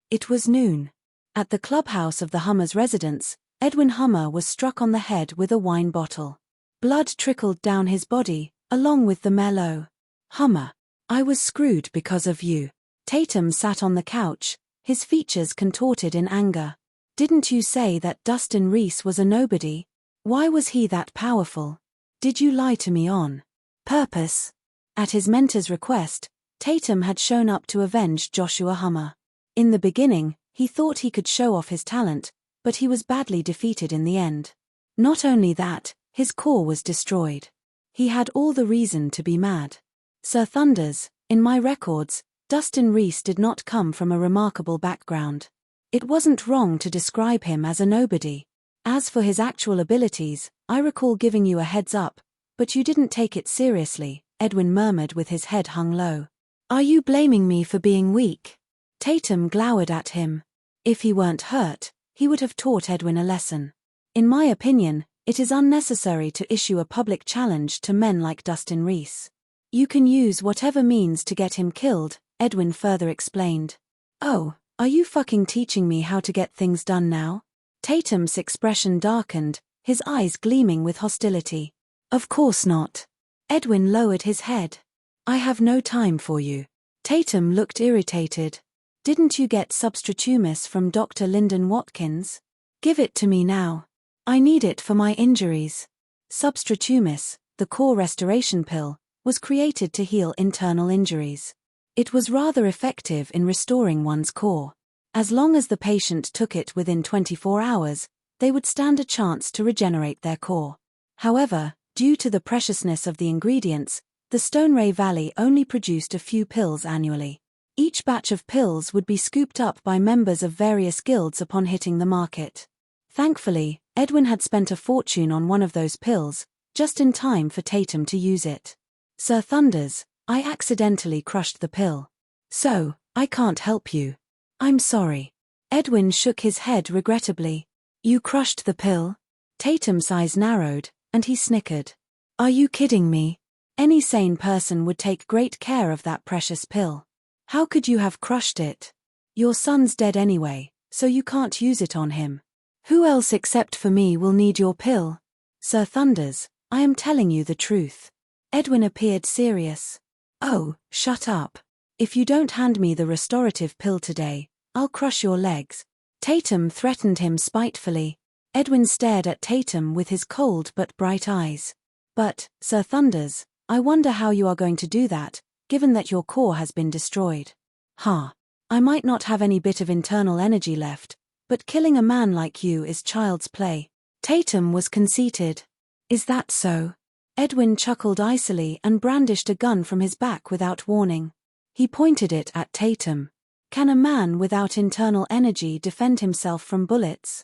It was noon. At the clubhouse of the Hummer's residence, Edwin Hummer was struck on the head with a wine bottle. Blood trickled down his body, along with the mellow. Hummer, I was screwed because of you. Tatum sat on the couch, his features contorted in anger. Didn't you say that Dustin Rhys was a nobody? Why was he that powerful? Did you lie to me on purpose? At his mentor's request, Tatum had shown up to avenge Joshua Hummer. In the beginning, he thought he could show off his talent, but he was badly defeated in the end. Not only that, his core was destroyed. He had all the reason to be mad. Sir Thunders, in my records, Dustin Rhys did not come from a remarkable background. It wasn't wrong to describe him as a nobody. As for his actual abilities, I recall giving you a heads up, but you didn't take it seriously, Edwin murmured with his head hung low. Are you blaming me for being weak? Tatum glowered at him. If he weren't hurt, he would have taught Edwin a lesson. In my opinion, it is unnecessary to issue a public challenge to men like Dustin Rhys. You can use whatever means to get him killed, Edwin further explained. Oh, are you fucking teaching me how to get things done now? Tatum's expression darkened, his eyes gleaming with hostility. Of course not. Edwin lowered his head. I have no time for you. Tatum looked irritated. Didn't you get substratumus from Dr. Lyndon Watkins? Give it to me now. I need it for my injuries. Substratumus, the core restoration pill, was created to heal internal injuries. It was rather effective in restoring one's core. As long as the patient took it within 24 hours, they would stand a chance to regenerate their core. However, due to the preciousness of the ingredients, the Stonerae Valley only produced a few pills annually. Each batch of pills would be scooped up by members of various guilds upon hitting the market. Thankfully, Edwin had spent a fortune on one of those pills, just in time for Tatum to use it. Sir Thunders, I accidentally crushed the pill. So, I can't help you. I'm sorry. Edwin shook his head regrettably. You crushed the pill? Tatum's eyes narrowed, and he snickered. Are you kidding me? Any sane person would take great care of that precious pill. How could you have crushed it? Your son's dead anyway, so you can't use it on him. Who else except for me will need your pill? Sir Thunders, I am telling you the truth. Edwin appeared serious. Oh, shut up. If you don't hand me the restorative pill today, I'll crush your legs. Tatum threatened him spitefully. Edwin stared at Tatum with his cold but bright eyes. But, Sir Thunders, I wonder how you are going to do that, given that your core has been destroyed. I might not have any bit of internal energy left, but killing a man like you is child's play. Tatum was conceited. Is that so? Edwin chuckled icily and brandished a gun from his back without warning. He pointed it at Tatum. Can a man without internal energy defend himself from bullets?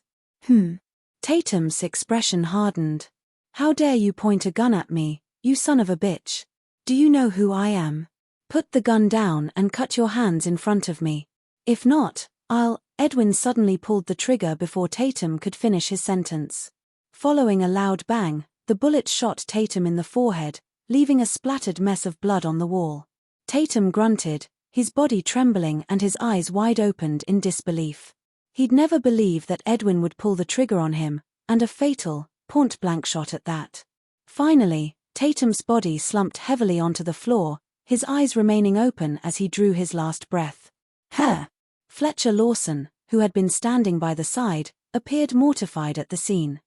Tatum's expression hardened. How dare you point a gun at me, you son of a bitch? Do you know who I am? Put the gun down and cut your hands in front of me. If not, Edwin suddenly pulled the trigger before Tatum could finish his sentence. Following a loud bang, the bullet shot Tatum in the forehead, leaving a splattered mess of blood on the wall. Tatum grunted, his body trembling and his eyes wide opened in disbelief. He'd never believed that Edwin would pull the trigger on him, and a fatal, point-blank shot at that. Finally, Tatum's body slumped heavily onto the floor, his eyes remaining open as he drew his last breath. Fletcher Lawson, who had been standing by the side, appeared mortified at the scene.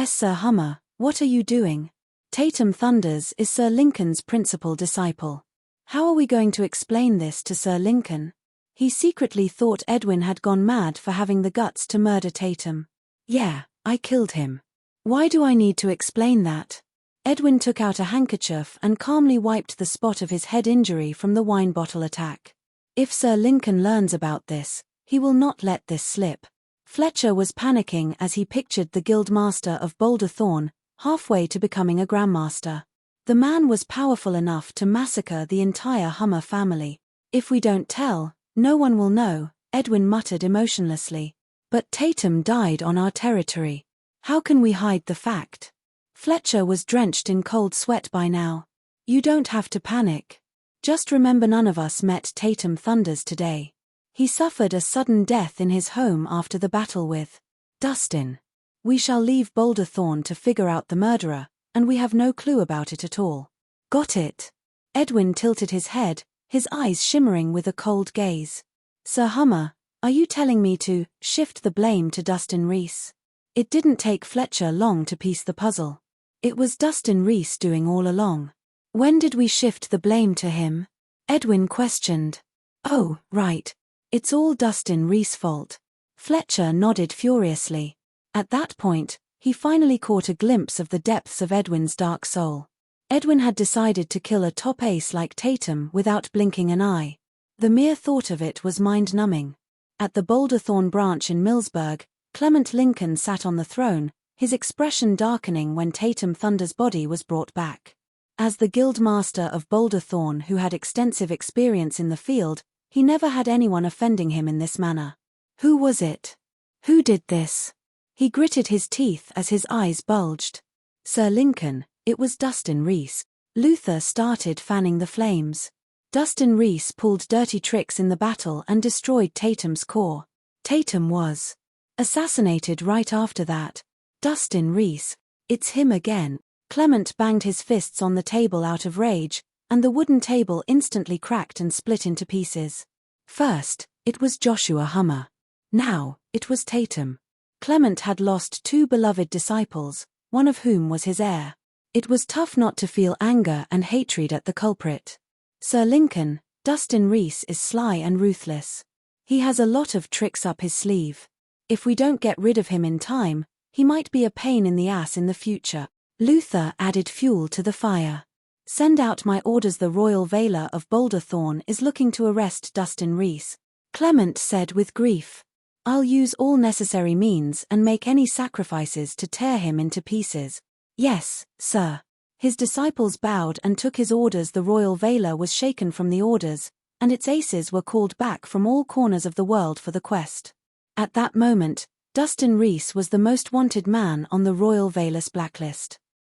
Sir Hummer, what are you doing? Tatum Thunders is Sir Lincoln's principal disciple. How are we going to explain this to Sir Lincoln? He secretly thought Edwin had gone mad for having the guts to murder Tatum. Yeah, I killed him. Why do I need to explain that? Edwin took out a handkerchief and calmly wiped the spot of his head injury from the wine bottle attack. If Sir Lincoln learns about this, he will not let this slip. Fletcher was panicking as he pictured the Guildmaster of Boulder Thorn, halfway to becoming a Grandmaster. The man was powerful enough to massacre the entire Hummer family. If we don't tell, no one will know, Edwin muttered emotionlessly. But Tatum died on our territory. How can we hide the fact? Fletcher was drenched in cold sweat by now. You don't have to panic. Just remember none of us met Tatum Thunders today. He suffered a sudden death in his home after the battle with Dustin. We shall leave Boulder Thorn to figure out the murderer, and we have no clue about it at all. Got it? Edwin tilted his head, his eyes shimmering with a cold gaze. Sir Hummer, are you telling me to shift the blame to Dustin Rhys? It didn't take Fletcher long to piece the puzzle. It was Dustin Rhys doing all along. When did we shift the blame to him? Edwin questioned. Oh, right. It's all Dustin Rhys' fault. Fletcher nodded furiously. At that point, he finally caught a glimpse of the depths of Edwin's dark soul. Edwin had decided to kill a top ace like Tatum without blinking an eye. The mere thought of it was mind-numbing. At the Boulder Thorn branch in Millsburg, Clement Lincoln sat on the throne, his expression darkening when Tatum Thunder's body was brought back. As the guildmaster of Boulder Thorn who had extensive experience in the field, he never had anyone offending him in this manner. Who was it? Who did this? He gritted his teeth as his eyes bulged. Sir Lincoln, it was Dustin Rhys. Luther started fanning the flames. Dustin Rhys pulled dirty tricks in the battle and destroyed Tatum's core. Tatum was assassinated right after that. Dustin Rhys, it's him again. Clement banged his fists on the table out of rage, and the wooden table instantly cracked and split into pieces. First, it was Joshua Hummer. Now, it was Tatum. Clement had lost two beloved disciples, one of whom was his heir. It was tough not to feel anger and hatred at the culprit. Sir Lincoln, Dustin Rhys is sly and ruthless. He has a lot of tricks up his sleeve. If we don't get rid of him in time, he might be a pain in the ass in the future. Luther added fuel to the fire. Send out my orders. The Royal Veiler of Boulder Thorn is looking to arrest Dustin Rhys, Clement said with grief. I'll use all necessary means and make any sacrifices to tear him into pieces. Yes, sir. His disciples bowed and took his orders. The Royal Veiler was shaken from the orders, and its aces were called back from all corners of the world for the quest. At that moment, Dustin Rhys was the most wanted man on the Royal Veiler's blacklist.